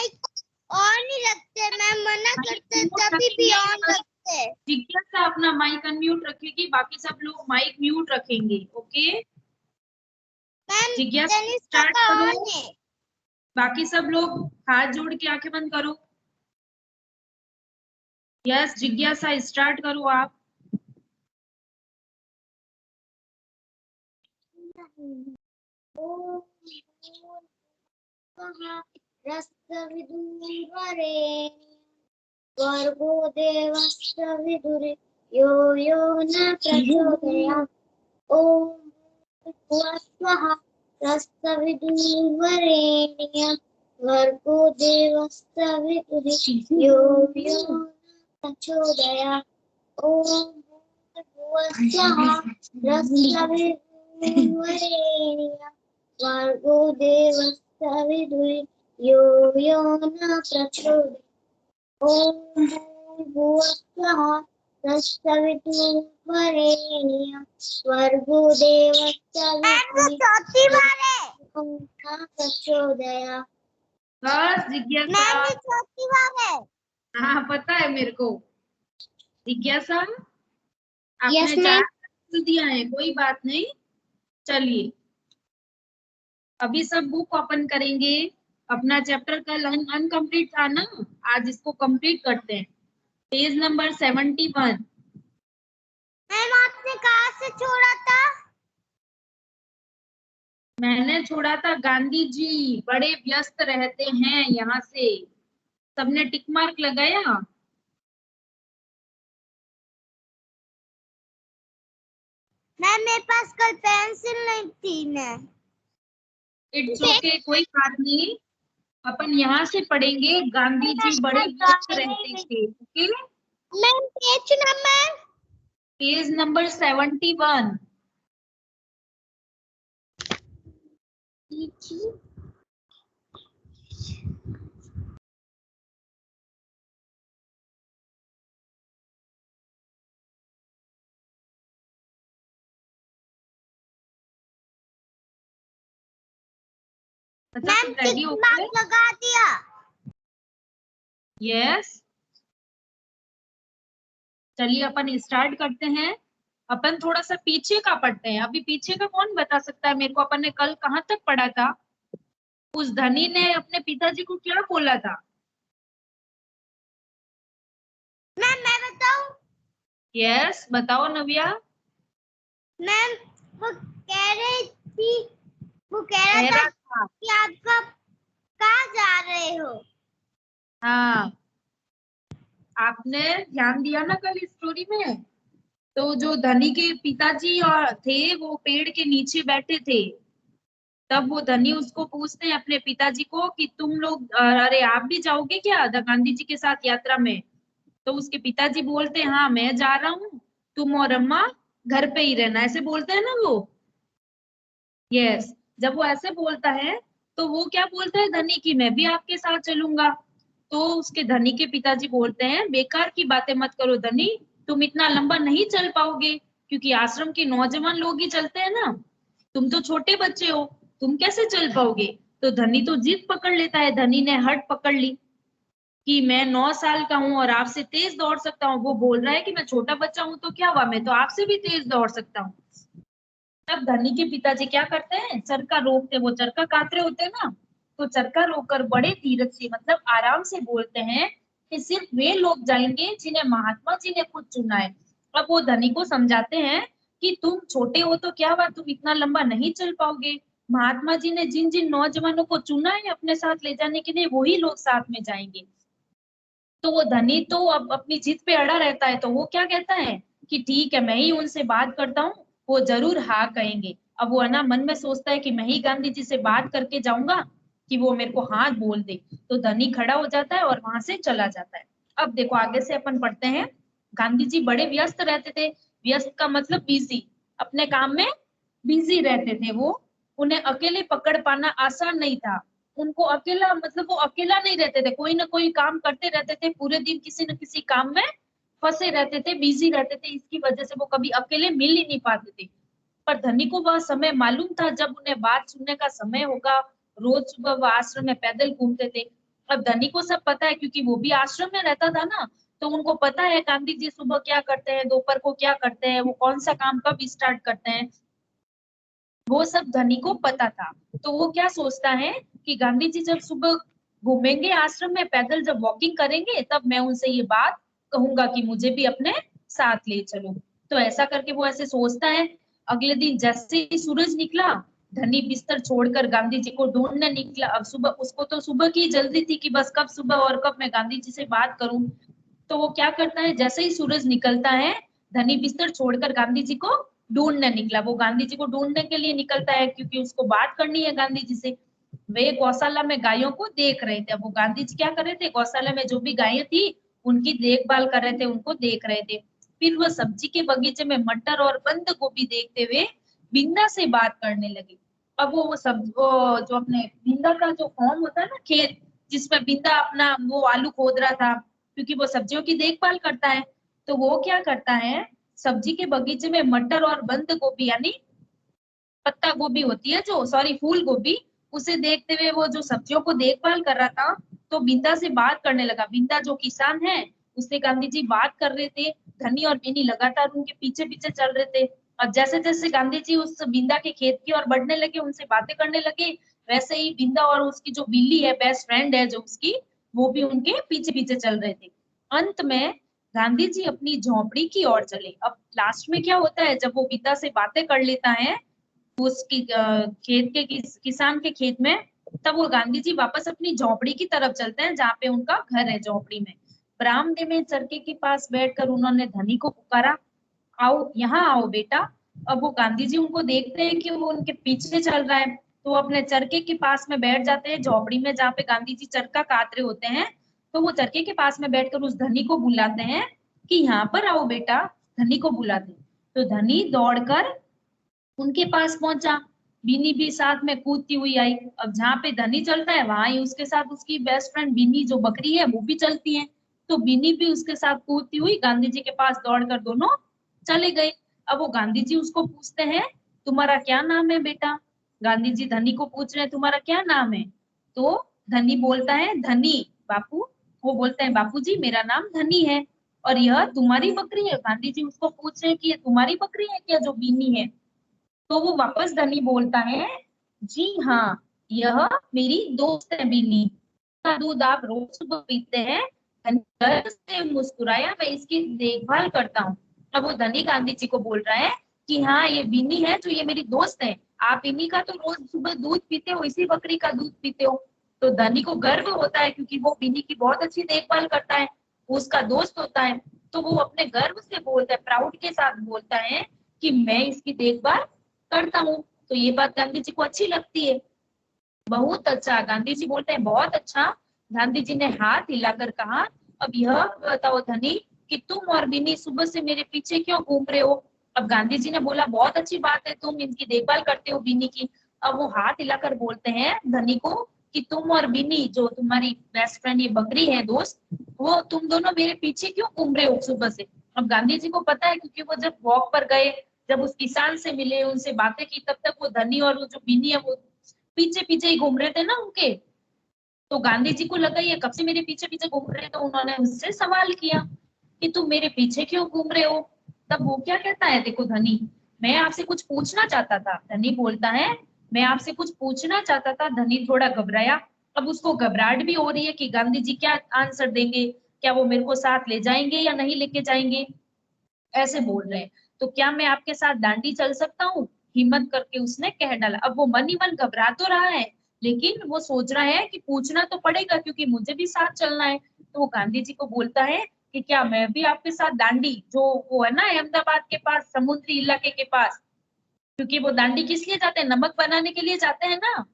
Mic on ही रखते हैं, ma'am मना करते तभी भी ऑन रखते हैं। जिज्ञासा अपना माइक अनम्यूट रखेगी, बाकी सब लोग माइक म्यूट रखेंगे। ओके मैम जिज्ञासा स्टार्ट करो। बाकी सब लोग हाथ जोड़ के आंखें बंद करो। यस जिज्ञासा स्टार्ट करो आप। भर्गो देवस्य विदुरे यो यो न प्रचोदयात्। ओम भूर्भुवः स्वः तत्सवितुर्वरेण्यं भर्गो देवस्य विदुरे यो यो न प्रचोदयात्। ओम भूर्भुवः स्वः तत्सवितुर्वरेण्यं भर्गो देवस्य विदुरे यो यो न प्रचोदयात्। ओम भूर्भुवः स्वः तत्सवितुर्वरेण्यं भर्गो देवस्य विदुरे यो न प्रचोदयात्। बस जिज्ञासा। चौथी बार है। हाँ पता है मेरे को। जिज्ञासा आपने Yes, ma'am. चार दिया है, कोई बात नहीं। चलिए अभी सब बुक ओपन करेंगे। अपना चैप्टर कल अनकम्प्लीट था ना, आज इसको कंप्लीट करते हैं। Page number 71। मैम आपने कहाँ से छोड़ा था? मैंने छोड़ा था गांधी जी बड़े व्यस्त रहते हैं, यहाँ से सबने टिक मार्क लगाया। मैम मेरे पास कल पेंसिल नहीं थी ना। इट्स ओके कोई बात नहीं। अपन यहाँ से पढ़ेंगे गांधी जी बड़े व्यस्त रहते थे। Okay ma'am page number page number 71। Ma'am ready हो गए? लगा दिया। यस चलिए अपन स्टार्ट करते हैं। अपन थोड़ा सा पीछे का पढ़ते हैं। अभी पीछे का कौन बता सकता है मेरे को? अपन ने कल कहाँ तक पढ़ा था? उस धनी ने अपने पिताजी को क्या बोला था? मैम मैं बताऊं? यस बताओ नव्या। मैम वो कह रही थी, वो कह रहा था कि आप कहाँ जा रहे हो? हाँ आपने ध्यान दिया ना कल स्टोरी में? तो जो धनी के पिताजी और थे वो पेड़ के नीचे बैठे थे। तब वो धनी उसको पूछते हैं अपने पिताजी को कि तुम लोग अरे आप भी जाओगे क्या गांधी जी के साथ यात्रा में? तो उसके पिताजी बोलते हैं हाँ मैं जा रहा हूँ, तुम और अम्मा घर पे ही रहना, ऐसे बोलते हैं ना वो। यस जब वो ऐसे बोलता है तो वो क्या बोलता है धनी की मैं भी आपके साथ चलूंगा। तो उसके धनी के पिताजी बोलते हैं बेकार की बातें मत करो धनी, तुम इतना लंबा नहीं चल पाओगे क्योंकि आश्रम के नौजवान लोग ही चलते हैं ना, तुम तो छोटे बच्चे हो, तुम कैसे चल पाओगे? तो धनी तो जिद पकड़ लेता है, धनी ने हट पकड़ ली कि मैं 9 साल का हूँ और आपसे तेज दौड़ सकता हूँ। वो बोल रहा है कि मैं छोटा बच्चा हूँ तो क्या हुआ, मैं तो आपसे भी तेज दौड़ सकता हूँ। तब धनी के पिताजी क्या करते हैं चरखा रोकते, वो चरखा काट रहे होते हैं ना, तो चरखा रोककर बड़े धीरज से मतलब आराम से बोलते हैं कि सिर्फ वे लोग जाएंगे जिन्हें महात्मा जी ने खुद चुना है। अब वो धनी को समझाते हैं कि तुम छोटे हो तो क्या हुआ, तुम इतना लंबा नहीं चल पाओगे, महात्मा जी ने जिन जिन नौजवानों को चुना है अपने साथ ले जाने के लिए वही लोग साथ में जाएंगे। तो वो धनी तो अब अपनी जिद पे अड़ा रहता है, तो वो क्या कहता है कि ठीक है मैं ही उनसे बात करता हूँ, वो जरूर हाँ कहेंगे। अब वो है ना मन में सोचता है कि मैं ही गांधी जी से बात करके जाऊंगा कि वो मेरे को हाँ बोल दे। तो धनी खड़ा हो जाता है और वहां से चला जाता है। अब देखो आगे से अपन पढ़ते हैं। गांधी जी बड़े व्यस्त रहते थे, व्यस्त का मतलब बिजी, अपने काम में बिजी रहते थे वो, उन्हें अकेले पकड़ पाना आसान नहीं था। उनको अकेला मतलब वो अकेला नहीं रहते थे, कोई ना कोई काम करते रहते थे, पूरे दिन किसी न किसी काम में फंसे रहते थे, बिजी रहते थे, इसकी वजह से वो कभी अकेले मिल ही नहीं पाते थे। पर धनी को वह समय मालूम था जब उन्हें बात सुनने का समय होगा। रोज सुबह वह आश्रम में पैदल घूमते थे। अब धनी को सब पता है क्योंकि वो भी आश्रम में रहता था ना, तो उनको पता है गांधी जी सुबह क्या करते हैं, दोपहर को क्या करते हैं, वो कौन सा काम कब स्टार्ट करते हैं, वो सब धनी को पता था। तो वो क्या सोचता है कि गांधी जी जब सुबह घूमेंगे आश्रम में पैदल, जब वॉकिंग करेंगे, तब मैं उनसे ये बात कहूंगा कि मुझे भी अपने साथ ले चलो। तो ऐसा करके वो ऐसे सोचता है। अगले दिन जैसे ही सूरज निकला, धनी बिस्तर छोड़कर गांधी जी को ढूंढने निकला। अब सुबह उसको तो सुबह की जल्दी थी कि बस कब सुबह और कब मैं गांधी जी से बात करूं। तो वो क्या करता है, जैसे ही सूरज निकलता है, धनी बिस्तर छोड़कर गांधी जी को ढूंढने निकला। वो गांधी जी को ढूंढने के लिए निकलता है क्योंकि उसको बात करनी है गांधी जी से। वे गौशाला में गायों को देख रहे थे। अब वो गांधी जी क्या कर रहे थे, गौशाला में जो भी गायें थी उनकी देखभाल कर रहे थे, उनको देख रहे थे। फिर वो सब्जी के बगीचे में मटर और बंद गोभी देखते हुए बिंदा से बात करने लगे। अब वो सब वो जो अपने बिंदा का जो फॉर्म होता है ना, खेत जिसमें बिंदा अपना वो आलू खोद रहा था, क्योंकि वो सब्जियों की देखभाल करता है। तो वो क्या करता है, सब्जी के बगीचे में मटर और बंद गोभी यानी पत्ता गोभी होती है जो, सॉरी फूल गोभी, उसे देखते हुए वो जो सब्जियों को देखभाल कर रहा था, तो बिंदा से बात करने लगा। बिंदा जो किसान है, उससे गांधी जी बात कर रहे थे। धनी और बिनी लगातार उनके पीछे पीछे चल रहे थे। और जैसे जैसे गांधी जी उस बिंदा के खेत की ओर बढ़ने लगे, उनसे बातें करने लगे, वैसे ही बिंदा और उसकी जो बिल्ली है, बेस्ट फ्रेंड है जो उसकी, वो भी उनके पीछे पीछे चल रहे थे। अंत में गांधी जी अपनी झोपड़ी की ओर चले। अब लास्ट में क्या होता है, जब वो बिंदा से बातें कर लेता है उसकी खेत के किसान के खेत में, तब वो गांधी जी वापस अपनी झोपड़ी की तरफ चलते हैं जहाँ पे उनका घर है, झोपड़ी में। बरामदे में चरखे के पास बैठकर उन्होंने धनी को पुकारा, आओ यहाँ आओ बेटा। अब वो गांधी जी उनको देखते हैं कि वो उनके पीछे चल रहा है, तो वो अपने चरखे के पास में बैठ जाते हैं झोपड़ी में जहाँ पे गांधी जी चरखा काट रहे होते हैं। तो वो चरखे के पास में बैठकर उस धनी को बुलाते हैं कि यहाँ पर आओ बेटा। धनी को बुलाते, तो धनी दौड़कर उनके पास पहुंचा। बीनी भी साथ में कूदती हुई आई। अब जहाँ पे धनी चलता है वहां ही उसके साथ उसकी बेस्ट फ्रेंड बीनी जो बकरी है वो भी चलती है। तो बीनी भी उसके साथ कूदती हुई गांधी जी के पास दौड़कर दोनों चले गए। अब वो गांधी जी उसको पूछते हैं, तुम्हारा क्या नाम है बेटा। गांधी जी धनी को पूछ रहे हैं, तुम्हारा क्या नाम है। तो धनी बोलता है, धनी बापू। वो बोलते हैं, बापू जी मेरा नाम धनी है। और यह तुम्हारी बकरी है। गांधी जी उसको पूछ रहे हैं कि ये तुम्हारी बकरी है क्या जो बीनी है। तो वो वापस धनी बोलता है, जी हाँ, यह मेरी दोस्त है बिल्ली, का दूध आप रोज सुबह पीते हैं। धनी गर्व से मुस्कुराया, मैं इसकी देखभाल करता हूँ। अब वो धनी गांधी जी को बोल रहा है कि हाँ ये बिन्नी है जो ये मेरी दोस्त है, आप इन्हीं का तो रोज सुबह दूध पीते हो, इसी बकरी का दूध पीते हो। तो धनी को गर्व होता है क्योंकि वो बिन्नी की बहुत अच्छी देखभाल करता है, वो उसका दोस्त होता है। तो वो अपने गर्व से बोलता है, प्राउड के साथ बोलता है कि मैं इसकी देखभाल करता हूँ। तो ये बात गांधी जी को अच्छी लगती है। बहुत अच्छा, गांधी जी बोलते हैं बहुत अच्छा। गांधी जी ने हाथ हिलाकर कहा, अब यह बताओ धनी कि तुम और बिनी सुबह से मेरे पीछे क्यों घूम रहे हो। अब गांधी जी ने बोला, बहुत अच्छी बात है, तुम इनकी देखभाल करते हो बिनी की। अब वो हाथ हिलाकर बोलते हैं धनी को कि तुम और बिनी जो तुम्हारी बेस्ट फ्रेंड ये बकरी है दोस्त, वो तुम दोनों मेरे पीछे क्यों घूम रहे हो सुबह से। अब गांधी जी को पता है क्योंकि वो जब वॉक पर गए, जब उस किसान से मिले, उनसे बातें की, तब तक वो धनी और वो जो बिनी है वो पीछे पीछे ही घूम रहे थे ना उनके। तो गांधी जी को लगा ये कब से मेरे पीछे पीछे घूम रहे हैं, तो उन्होंने उससे सवाल किया कि तुम मेरे पीछे क्यों घूम रहे हो। तब वो क्या कहता है, देखो धनी, मैं आपसे कुछ पूछना चाहता था। धनी बोलता है, मैं आपसे कुछ पूछना चाहता था। धनी थोड़ा घबराया। अब उसको घबराहट भी हो रही है कि गांधी जी क्या आंसर देंगे, क्या वो मेरे को साथ ले जाएंगे या नहीं लेके जाएंगे, ऐसे बोल रहे हैं। तो क्या मैं आपके साथ दांडी चल सकता हूँ, हिम्मत करके उसने कह डाला। अब वो मन ही मन घबरा तो रहा है, लेकिन वो सोच रहा है कि पूछना तो पड़ेगा क्योंकि मुझे भी साथ चलना है। तो वो गांधी जी को बोलता है कि क्या मैं भी आपके साथ दांडी, जो वो है ना अहमदाबाद के पास समुद्री इलाके के पास, क्योंकि वो दांडी किस लिए जाते हैं, नमक बनाने के लिए जाते हैं ना।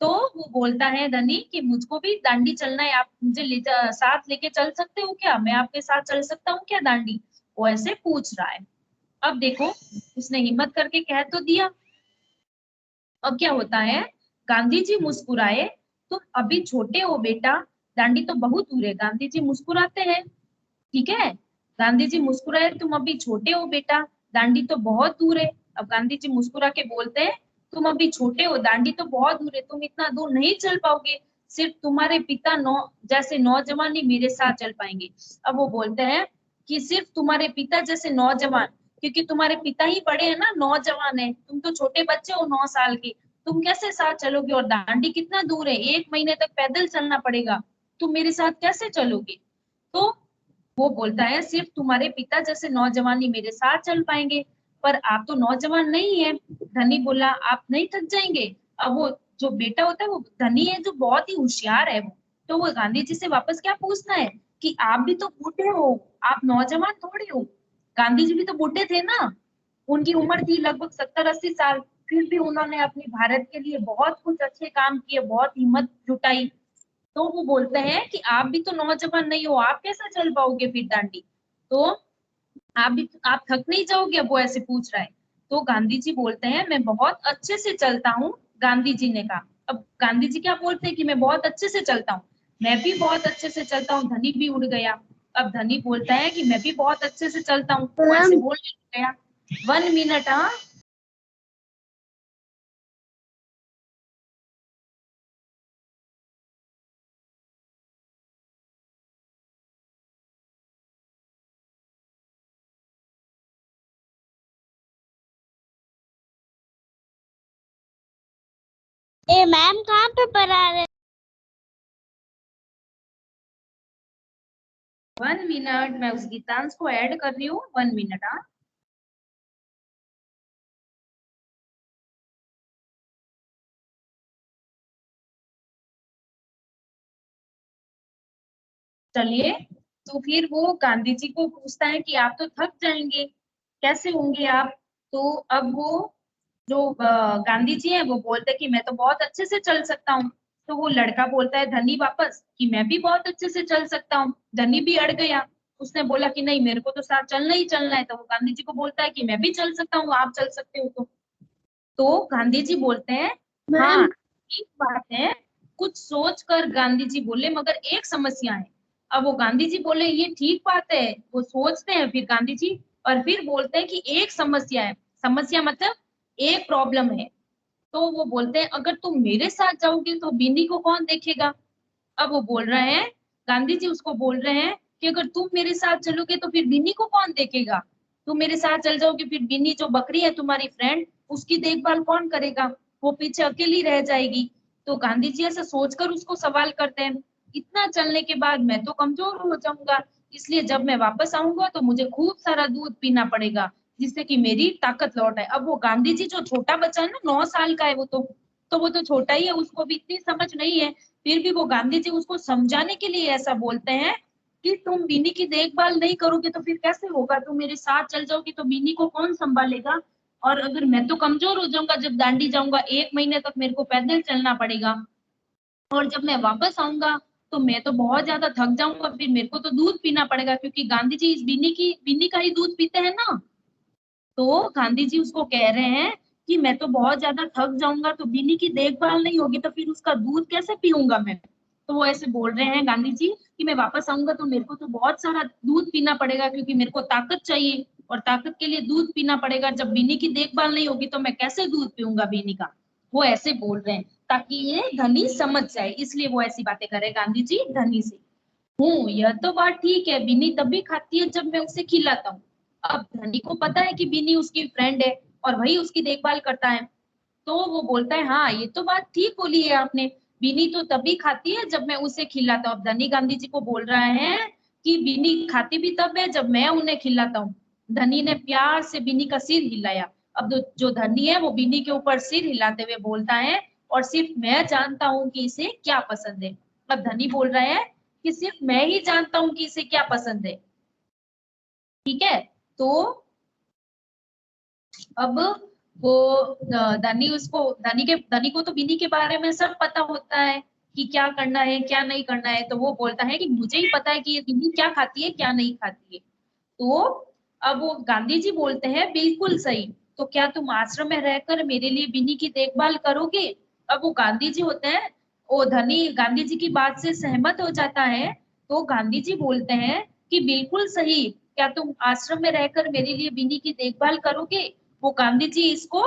तो वो बोलता है धनी कि मुझको भी दांडी चलना है, आप मुझे साथ लेके चल सकते हो क्या, मैं आपके साथ चल सकता हूँ क्या दांडी। वो ऐसे पूछ रहा है। अब देखो, उसने हिम्मत करके कह तो दिया। अब क्या होता है, गांधी जी मुस्कुराए, तुम अभी छोटे हो बेटा, दांडी तो बहुत दूर है। गांधी जी मुस्कुराते हैं, ठीक है। गांधी जी मुस्कुराए, तुम अभी छोटे हो बेटा, दांडी तो बहुत दूर है। अब गांधी जी मुस्कुरा के बोलते हैं, तुम अभी छोटे हो, दांडी तो बहुत दूर है, तुम इतना दूर नहीं चल पाओगे, सिर्फ तुम्हारे पिता जैसे नौजवान ही मेरे साथ चल पाएंगे। अब वो बोलते हैं कि सिर्फ तुम्हारे पिता जैसे नौजवान, क्योंकि तुम्हारे पिता ही बड़े हैं ना, नौजवान है, तुम तो छोटे बच्चे हो 9 साल की, तुम कैसे साथ चलोगे? और दांडी कितना दूर है, 1 महीने तक पैदल चलना पड़ेगा, तुम मेरे साथ कैसे चलोगे? तो वो बोलता है सिर्फ तुम्हारे पिता जैसे नौजवान ही मेरे साथ चल पाएंगे, पर आप तो नौजवान नहीं है। धनी बोला आप नहीं थक जाएंगे? अब वो जो बेटा होता है वो धनी है, जो बहुत ही होशियार है, वो तो वो गांधी जी से वापस क्या पूछना है कि आप भी तो बूढ़े हो, आप नौजवान थोड़ी हो। गांधी जी भी तो बूढ़े थे ना, उनकी उम्र थी लगभग 70-80 साल, फिर भी उन्होंने अपनी भारत के लिए बहुत कुछ अच्छे काम किए, बहुत हिम्मत जुटाई। तो वो बोलते हैं कि आप भी तो नौजवान नहीं हो, आप कैसे चल पाओगे फिर दांडी? तो आप थक नहीं जाओगे? अब वो ऐसे पूछ रहा है। तो गांधी जी बोलते हैं मैं बहुत अच्छे से चलता हूँ। गांधी जी ने कहा, अब गांधी जी क्या बोलते हैं कि मैं बहुत अच्छे से चलता हूँ, मैं भी बहुत अच्छे से चलता हूँ। धनी भी उड़ गया। अब धनी बोलता है कि मैं भी बहुत अच्छे से चलता हूँ, वो ऐसे बोलने लग गया। 1 मिनट। हाँ, ए मैम कहाँ पे पढ़ा रहे? 1 मिनट, मैं उस गीतांश को ऐड कर रही हूँ। 1 मिनट। हाँ, चलिए। तो फिर वो गांधी जी को पूछता है कि आप तो थक जाएंगे, कैसे होंगे आप? तो अब वो जो गांधी जी है वो बोलते हैं कि मैं तो बहुत अच्छे से चल सकता हूँ। तो वो लड़का बोलता है धनी वापस कि मैं भी बहुत अच्छे से चल सकता हूँ। धनी भी अड़ गया, उसने बोला कि नहीं, मेरे को तो साथ चलना ही चलना है। तो वो गांधी जी को बोलता है कि मैं भी चल सकता हूँ, आप चल सकते हो तो गांधी जी बोलते हैं हाँ मैम ठीक बात है। कुछ सोच कर गांधी जी बोले मगर एक समस्या है। अब वो गांधी जी बोले ये ठीक बात है, वो सोचते हैं फिर गांधी जी, और फिर बोलते हैं कि एक समस्या है। समस्या मतलब एक प्रॉब्लम है। तो वो बोलते हैं अगर तुम मेरे साथ जाओगे तो बिन्नी को कौन देखेगा? अब वो बोल रहे हैं, गांधी जी उसको बोल रहे हैं कि अगर तुम मेरे साथ चलोगे तो फिर बिन्नी को कौन देखेगा? तुम मेरे साथ चल जाओगे, फिर बिन्नी जो बकरी है तुम्हारी फ्रेंड, उसकी देखभाल कौन करेगा? वो पीछे अकेली रह जाएगी। तो गांधी जी ऐसा सोचकर उसको सवाल करते हैं, इतना चलने के बाद मैं तो कमजोर हो जाऊंगा, इसलिए जब मैं वापस आऊंगा तो मुझे खूब सारा दूध पीना पड़ेगा, जिससे कि मेरी ताकत लौट आए। अब वो गांधी जी जो छोटा बच्चा है ना, 9 साल का है वो तो वो तो छोटा ही है, उसको भी इतनी समझ नहीं है। फिर भी वो गांधी जी उसको समझाने के लिए ऐसा बोलते हैं कि तुम बिन्नी की देखभाल नहीं करोगे तो फिर कैसे होगा? तुम मेरे साथ चल जाओगी तो बिन्नी को कौन संभालेगा? और अगर मैं तो कमजोर हो जाऊंगा, जब दांडी जाऊंगा 1 महीने तक मेरे को पैदल चलना पड़ेगा, और जब मैं वापस आऊंगा तो मैं तो बहुत ज्यादा थक जाऊंगा, फिर मेरे को तो दूध पीना पड़ेगा, क्योंकि गांधी जी इस बिन्नी का ही दूध पीते हैं ना। तो गांधी जी उसको कह रहे हैं कि मैं तो बहुत ज्यादा थक जाऊंगा, तो बिन्नी की देखभाल नहीं होगी तो फिर उसका दूध कैसे पीऊंगा मैं? तो वो ऐसे बोल रहे हैं गांधी जी कि मैं वापस आऊंगा तो मेरे को तो बहुत सारा दूध पीना पड़ेगा, क्योंकि मेरे को ताकत चाहिए, और ताकत के लिए दूध पीना पड़ेगा। जब बिन्नी की देखभाल नहीं होगी तो मैं कैसे दूध पीऊंगा बिन्नी का? वो ऐसे बोल रहे हैं ताकि ये धनी समझ जाए, इसलिए वो ऐसी बातें करे गांधी जी धनी से। हूँ, यह तो बात ठीक है, बिन्नी तभी खाती है जब मैं उसे खिलाता हूँ। अब धनी को पता है कि बिन्नी उसकी फ्रेंड है और वही उसकी देखभाल करता है। तो वो बोलता है हाँ, ये तो बात ठीक बोली है आपने, बिन्नी तो तभी खाती है जब मैं उसे खिलाता हूँ। अब धनी गांधी जी को बोल रहा है कि बिन्नी खाती भी तब है जब मैं उन्हें खिलाता हूँ। धनी ने प्यार से बिन्नी का सिर हिलाया। अब जो धनी है वो बिन्नी के ऊपर सिर हिलाते हुए बोलता है, और सिर्फ मैं जानता हूँ कि इसे क्या पसंद है। अब धनी बोल रहा है कि सिर्फ मैं ही जानता हूँ कि इसे क्या पसंद है। ठीक है। तो अब वो धनी को तो बिन्नी के बारे में सब पता होता है कि क्या करना है क्या नहीं करना है। तो वो बोलता है कि मुझे ही पता है कि ये बिन्नी क्या खाती है क्या नहीं खाती है। तो अब वो गांधी जी बोलते हैं बिल्कुल सही, तो क्या तुम आश्रम में रहकर मेरे लिए बिन्नी की देखभाल करोगे? अब वो गांधी जी होते हैं, वो धनी गांधी जी की बात से सहमत हो जाता है। तो गांधी जी बोलते हैं कि बिल्कुल सही, क्या तुम आश्रम में रहकर मेरे लिए बिन्नी की देखभाल करोगे? वो गांधी जी इसको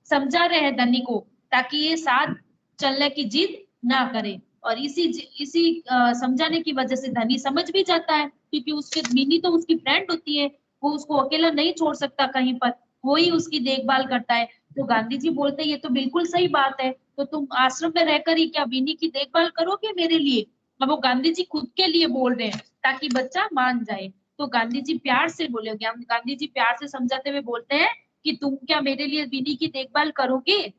समझा रहे हैं धनी को, ताकि ये साथ चलने की जिद ना करे। और इसी समझाने की वजह से धनी समझ भी जाता है, क्योंकि उसके मिनी तो उसकी फ्रेंड होती है, वो उसको अकेला नहीं छोड़ सकता कहीं पर, वो ही उसकी देखभाल करता है। तो गांधी जी बोलते हैं ये तो बिल्कुल सही बात है, तो तुम आश्रम में रहकर ही क्या विनी की देखभाल करोगे मेरे लिए? अब वो गांधी जी खुद के लिए बोल रहे हैं ताकि बच्चा मान जाए। तो गांधी जी प्यार से बोले, गांधी जी प्यार से समझाते हुए बोलते हैं कि तुम क्या मेरे लिए विनी की देखभाल करोगे?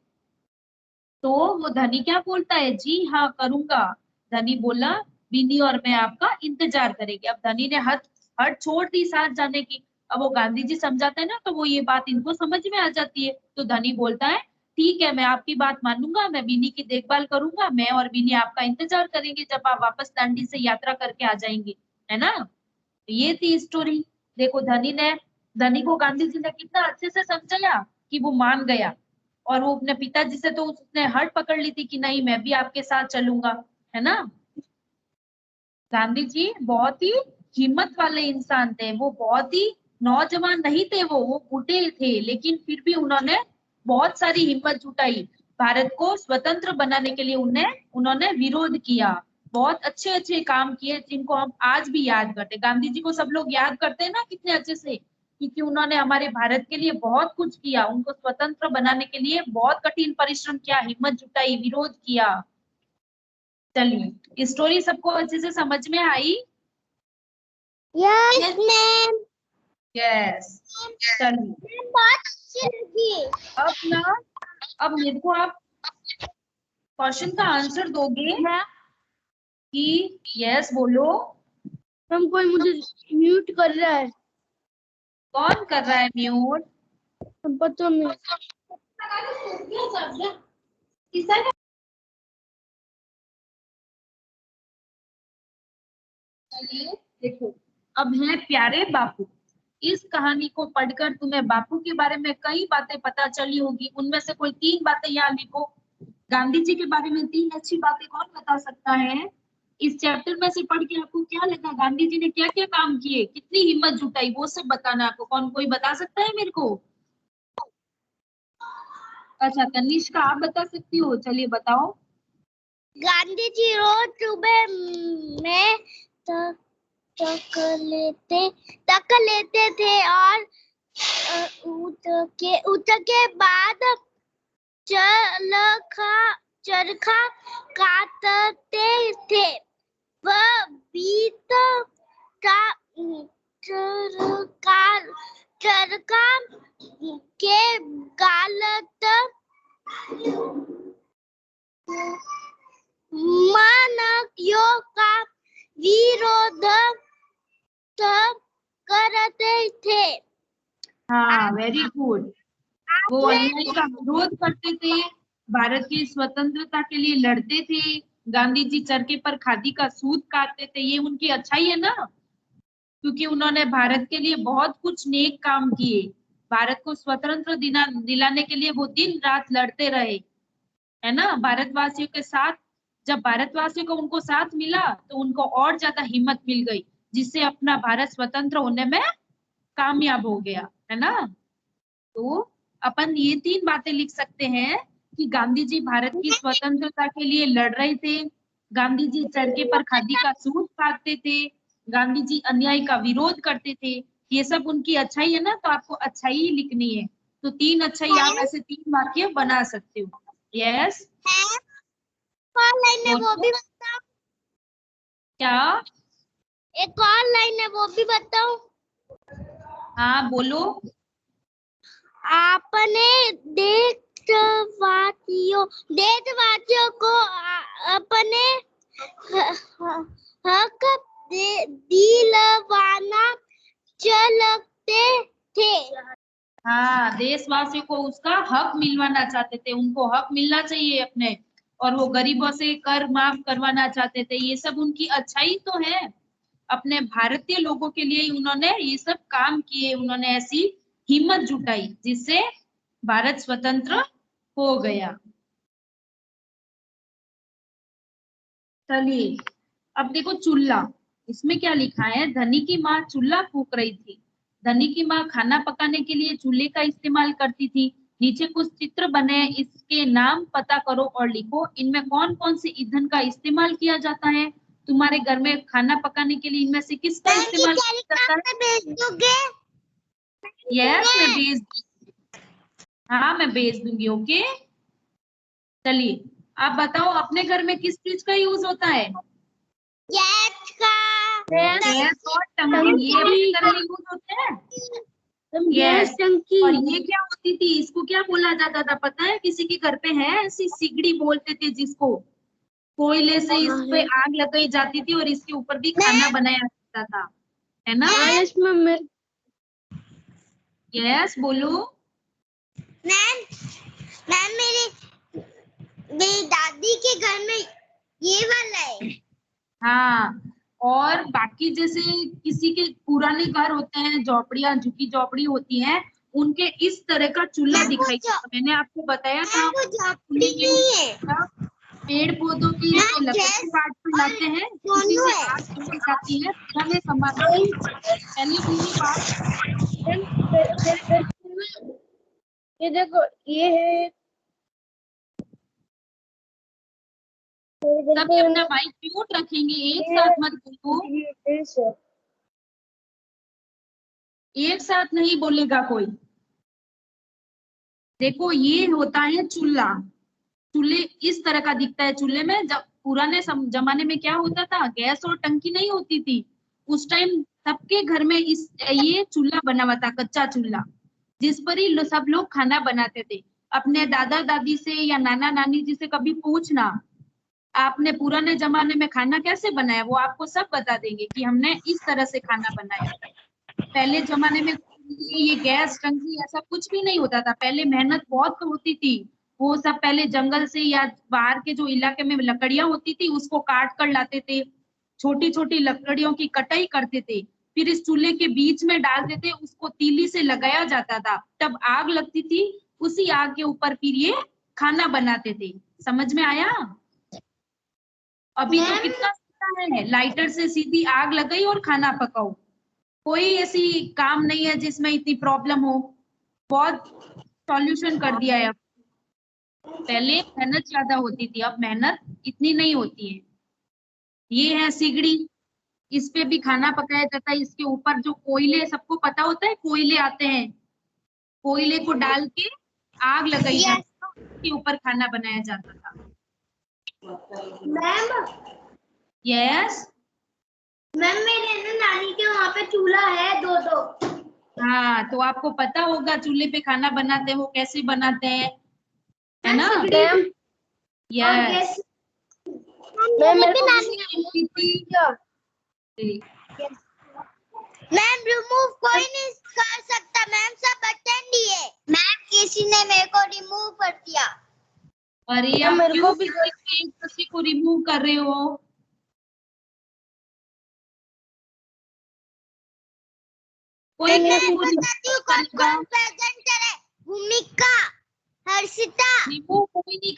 तो वो धनी क्या बोलता है, जी हाँ करूंगा। धनी बोला विनी और मैं आपका इंतजार करेंगे। अब धनी ने हट हट छोड़ दी साथ जाने की। अब वो गांधी जी समझाते हैं ना, तो वो ये बात इनको समझ में आ जाती है। तो धनी बोलता है ठीक है, मैं आपकी बात मानूंगा, मैं विनी की देखभाल करूंगा, मैं और विनी आपका इंतजार करेंगे जब आप वापस दांडी से यात्रा करके आ जाएंगे, है ना। ये थी स्टोरी। देखो धनी को गांधी जी ने कितना अच्छे से समझाया कि वो मान गया। और वो अपने पिताजी से तो उसने हट पकड़ ली थी कि नहीं मैं भी आपके साथ चलूंगा, है ना। गांधी जी बहुत ही हिम्मत वाले इंसान थे, वो बहुत ही नौजवान नहीं थे, वो बूढ़े थे, लेकिन फिर भी उन्होंने बहुत सारी हिम्मत जुटाई। भारत को स्वतंत्र बनाने के लिए उन्होंने विरोध किया। बहुत अच्छे अच्छे काम किए जिनको हम आज भी याद करते हैं। गांधी जी को सब लोग याद करते हैं ना कितने अच्छे से, क्योंकि उन्होंने हमारे भारत के लिए बहुत कुछ किया, उनको स्वतंत्र बनाने के लिए बहुत कठिन परिश्रम किया, हिम्मत जुटाई, विरोध किया। चलिए स्टोरी सबको अच्छे से समझ में आई? Yes ma'am. यस। चलिए बहुत अच्छी लगी। अब ना, अब मेरे को आप क्वेश्चन का आंसर दोगे कि यस बोलो। हम कोई मुझे म्यूट कर रहा है। कौन कर रहा है म्यूट? पता नहीं। चलिए देखो, अब है प्यारे बापू। इस कहानी को पढ़कर तुम्हें बापू के बारे में कई बातें पता चली होगी, उनमें से कोई 3 बातें यहाँ लिखो। गांधी जी के बारे में 3 अच्छी बातें कौन बता सकता है? इस चैप्टर में से पढ़ के आपको क्या लगा, गांधी जी ने क्या क्या काम किए, कितनी हिम्मत जुटाई, वो सब बताना आपको। कौन कोई बता सकता है मेरे को? अच्छा तनिष्का आप बता सकती हो, चलिए बताओ। गांधी जी रोज सुबह में तक लेते थे और उठ के बाद चरखा काटते थे। वह बीत का चरखा के गलत मानकों का विरोध करते थे। हाँ वेरी गुड। वो अन्याय का विरोध करते थे, भारत की स्वतंत्रता के लिए लड़ते थे। गांधी जी चरखे पर खादी का सूत काटते थे, ये उनकी अच्छाई है ना, क्योंकि उन्होंने भारत के लिए बहुत कुछ नेक काम किए। भारत को स्वतंत्र दिलाने के लिए वो दिन रात लड़ते रहे, है ना। भारतवासियों के साथ, जब भारतवासियों को उनको साथ मिला तो उनको और ज्यादा हिम्मत मिल गई, जिससे अपना भारत स्वतंत्र होने में कामयाब हो गया, है ना। तो अपन ये 3 बातें लिख सकते हैं कि गांधी जी भारत की स्वतंत्रता के लिए लड़ रहे थे, गांधी जी चरखे पर खादी का सूत काटते थे, गांधी जी अन्याय का विरोध करते थे। ये सब उनकी अच्छाई है ना, तो आपको अच्छाई ही लिखनी है। तो 3 अच्छाई आप ऐसे 3 वाक्य बना सकते हो। यस। और लाइन है वो भी बताओ। क्या? एक और लाइन है वो भी बताओ। हाँ बोलो। आपने देशवासियों को अपने हक दिलवाना चाहते थे। हाँ देशवासियों को उसका हक मिलवाना चाहते थे, उनको हक मिलना चाहिए अपने, और वो गरीबों से कर माफ करवाना चाहते थे। ये सब उनकी अच्छाई तो है, अपने भारतीय लोगों के लिए उन्होंने ये सब काम किए, उन्होंने ऐसी हिम्मत जुटाई जिससे भारत स्वतंत्र हो गया। चलिए अब देखो चूल्हा, इसमें क्या लिखा है, धनी की माँ चूल्हा फूंक रही थी। धनी की माँ खाना पकाने के लिए चूल्हे का इस्तेमाल करती थी, नीचे कुछ चित्र बने हैं, इसके नाम पता करो और लिखो। इनमें कौन कौन से ईंधन का इस्तेमाल किया जाता है? तुम्हारे घर में खाना पकाने के लिए इनमें से किसका इस्तेमाल किया जाता है? भेज दोगे? यस, मैं भेज, हाँ मैं भेज दूंगी। ओके, चलिए आप बताओ अपने घर में किस चीज का यूज होता है? गैस का। गैस और टंकी, ये अपने घर में यूज होते हैं। गैस टंकी। और ये क्या होती थी, इसको क्या बोला जाता था पता है? किसी के घर पे है ऐसी सिगड़ी बोलते थे जिसको, कोयले से इस पे आग लगाई जाती थी और इसके ऊपर भी खाना बनाया जाता था, है ना? यस, बोलो। मैम मैम मेरी दादी के घर में ये वाला है। हाँ, और बाकी जैसे किसी के पुराने घर होते हैं, झोपड़ियां, झुकी झोपड़ी होती हैं, उनके इस तरह का चूल्हा दिखाई देता। मैंने आपको बताया था वो झोपड़ी नहीं है। पेड़ पौधों की जो लकड़ी काट कर लाते हैं, उसी से आग जलाई जाती है। पुराने जमाने में पहले ये बात, ये देखो, ये है। सब अपना माइक म्यूट रखेंगे, एक साथ मत बोलो, एक साथ नहीं बोलेगा कोई। देखो ये होता है चूल्हा। चूल्हे इस तरह का दिखता है। चूल्हे में जब पुराने जमाने में क्या होता था, गैस और टंकी नहीं होती थी उस टाइम, सबके घर में इस ये चूल्हा बना हुआ था, कच्चा चूल्हा, जिस पर ही सब लोग खाना बनाते थे। अपने दादा दादी से या नाना नानी जी से कभी पूछना, आपने पुराने जमाने में खाना कैसे बनाया, वो आपको सब बता देंगे कि हमने इस तरह से खाना बनाया। पहले जमाने में ये गैस टंकी ऐसा कुछ भी नहीं होता था। पहले मेहनत बहुत होती थी। वो सब पहले जंगल से या बाहर के जो इलाके में लकड़ियां होती थी उसको काट कर लाते थे, छोटी छोटी लकड़ियों की कटाई करते थे, फिर इस चूल्हे के बीच में डालते थे, उसको तीली से लगाया जाता था, तब आग लगती थी, उसी आग के ऊपर फिर ये खाना बनाते थे। समझ में आया? अभी तो कितना सीधा है, लाइटर से सीधी आग लगाई और खाना पकाओ। कोई ऐसी काम नहीं है जिसमें इतनी प्रॉब्लम हो, बहुत सॉल्यूशन कर दिया है अब। पहले मेहनत ज्यादा होती थी, अब मेहनत इतनी नहीं होती है। ये है सिगड़ी, इस पे भी खाना पकाया जाता है। इसके ऊपर जो कोयले, सबको पता होता है कोयले आते हैं, कोयले को डाल के आग लगाई जाती है, उसके ऊपर खाना बनाया जाता था। मैम यस, मैम मेरे नानी के वहाँ पे चूल्हा है दो। हाँ तो आपको पता होगा चूल्हे पे खाना बनाते हैं वो कैसे बनाते हैं, है ना? यस, मैम रिमूव कोई नहीं कर सकता मैम, सब अटेंड ही है। मैम किसी ने मेरे को रिमूव कर दिया। अरे आप क्यों किसी को रिमूव कर रहे हो? कोई किसी को बताती हूँ कौन प्रेजेंट करे। भूमिका, हर्षिता, रिमूव कोई नहीं